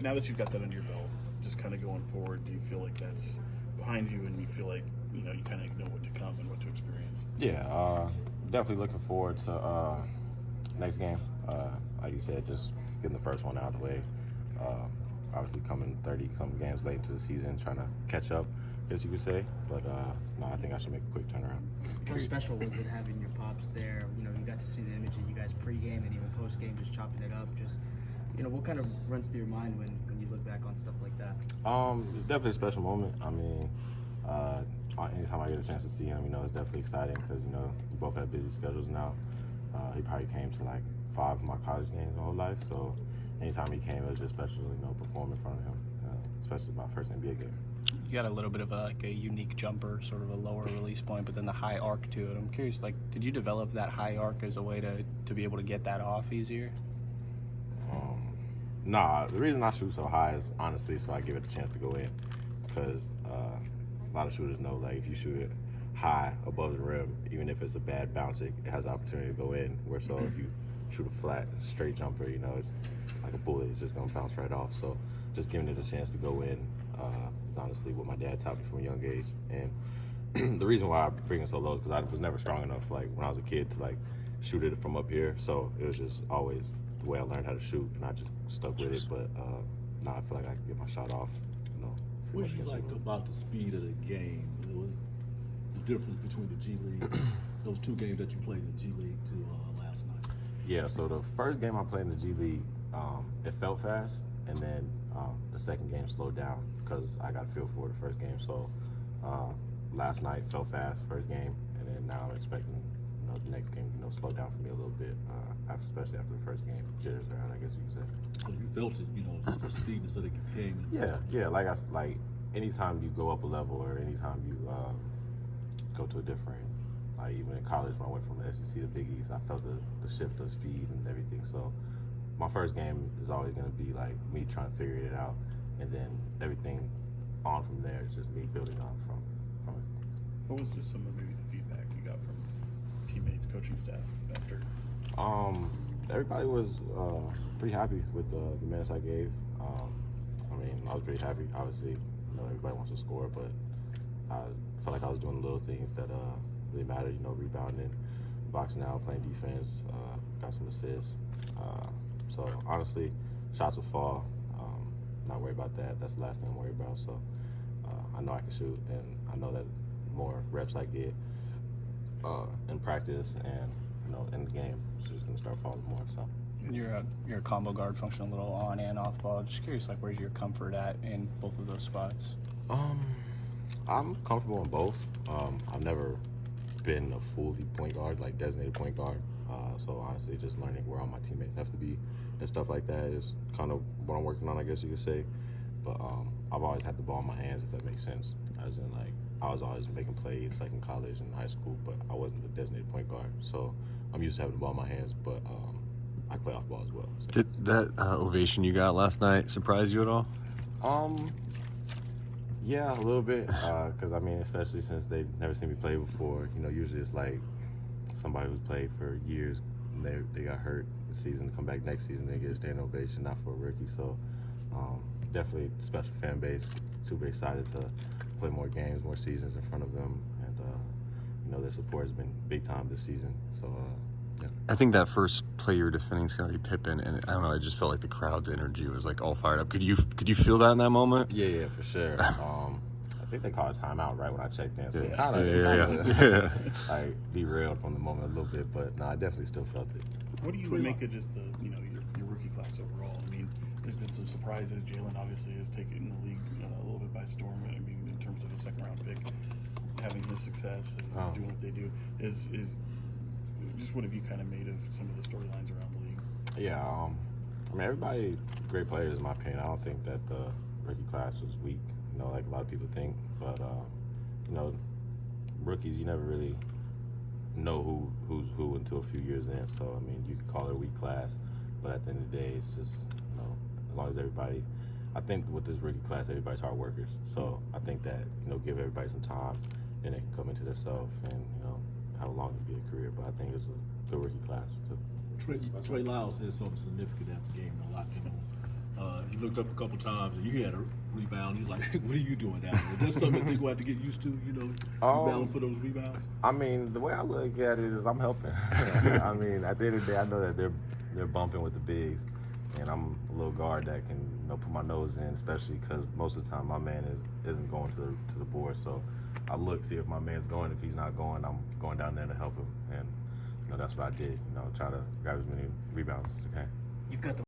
now that you've got that under your belt, just kind of going forward, do you feel like that's behind you, and you feel like you kind of know what to come and what to experience? Yeah, definitely looking forward to next game. Like you said, just getting the first one out of the way. Obviously, coming 30-something games late into the season, trying to catch up, I guess you could say. But no, I think I should make a quick turnaround. How special was it having your pops there? You got to see the image of you guys pregame and even postgame, just chopping it up. Just, what kind of runs through your mind when you look back on stuff like that? It's definitely a special moment. I mean, anytime I get a chance to see him, it's definitely exciting because, we both have busy schedules now. He probably came to like 5 of my college games my whole life, so anytime he came, it was just special, perform in front of him, especially my first NBA game. You got a little bit of a unique jumper, sort of a lower release point, but then the high arc to it. I'm curious, did you develop that high arc as a way to be able to get that off easier? Nah, the reason I shoot so high is honestly so I give it the chance to go in, because a lot of shooters know, like, if you shoot it high above the rim, even if it's a bad bounce, it has the opportunity to go in. Where so if you shoot a flat, straight jumper, it's like a bullet, it's just gonna bounce right off. So just giving it a chance to go in is honestly what my dad taught me from a young age. And the reason why I bring it so low is because I was never strong enough, like when I was a kid, to like shoot it from up here. So it was just always the way I learned how to shoot, and I just stuck with it. But now I feel like I can get my shot off. What did you like about the speed of the game? It was the difference between the G League, those 2 games that you played in the G League to last night. Yeah, so the first game I played in the G League, it felt fast, and then the second game slowed down because I got a feel for the first game. So last night felt fast, first game, and then now I'm expecting the next game, slow down for me a little bit, especially after the first game. Jitters are out, I guess you could say. So you felt it, the speediness of the game. Yeah. Like anytime you go up a level, or anytime you go to a different, like even in college when I went from the SEC to Big East, I felt the shift of speed and everything. So my first game is always going to be like me trying to figure it out, and then everything on from there is just me building on from it. What was just some of maybe the feedback you got from teammates, coaching staff after? Everybody was pretty happy with the minutes I gave. I was pretty happy. Obviously, everybody wants to score, but I felt like I was doing the little things that really mattered. Rebounding, boxing out, playing defense, got some assists. So honestly, shots will fall. Not worried about that. That's the last thing I'm worried about. So I know I can shoot, and I know that the more reps I get in practice and in the game, it's just gonna start falling more. So You're a combo guard, function a little on and off ball. Just curious, where's your comfort at in both of those spots? I'm comfortable in both. I've never been a full point guard, like designated point guard. So honestly, just learning where all my teammates have to be and stuff like that is kind of what I'm working on, I guess you could say. But I've always had the ball in my hands, if that makes sense. As in, like, I was always making plays, like in college and high school, but I wasn't the designated point guard. So I'm used to having the ball in my hands, but I play off ball as well. So. Did that ovation you got last night surprise you at all? Yeah, a little bit. Because especially since they've never seen me play before. Usually it's like somebody who's played for years, and they got hurt this season, come back next season, they get a standing ovation, not for a rookie. So definitely special fan base. Super excited to play more games, more seasons in front of them, and their support has been big time this season. So. Yeah. I think that first play you were defending Scottie Pippen, and I don't know, I just felt like the crowd's energy was like all fired up. Could you feel that in that moment? Yeah, for sure. I think they called a timeout right when I checked in, so it kind Yeah. like derailed from the moment a little bit, but no, I definitely still felt it. What do you make of just the your rookie class overall? There's been some surprises. Jalen obviously has taken the league a little bit by storm. In terms of a second round pick, having his success and doing what they do is just what have you kind of made of some of the storylines around the league? Yeah, everybody great players in my opinion. I don't think that the rookie class was weak, like a lot of people think. But rookies, you never really know who's who until a few years in. So you could call it a weak class, but at the end of the day, it's just as long as everybody. I think with this rookie class, everybody's hard workers. So I think that give everybody some time, and they can come into themselves and have a long NBA career. But I think it's a good rookie class too. Trey Lyles said something significant after the game. A lot He looked up a couple times and you had a rebound. He's like, "What are you doing down there?" That's something that they go have to get used to. You know, battling for those rebounds. I mean, the way I look at it is I'm helping. I mean, at the end of the day, I know that they're bumping with the bigs, and I'm a little guard that can put my nose in, especially because most of the time my man isn't going to the board. So I look, see if my man's going. If he's not going, I'm going down there to help him, and that's what I did. Try to grab as many rebounds as I can. You've got the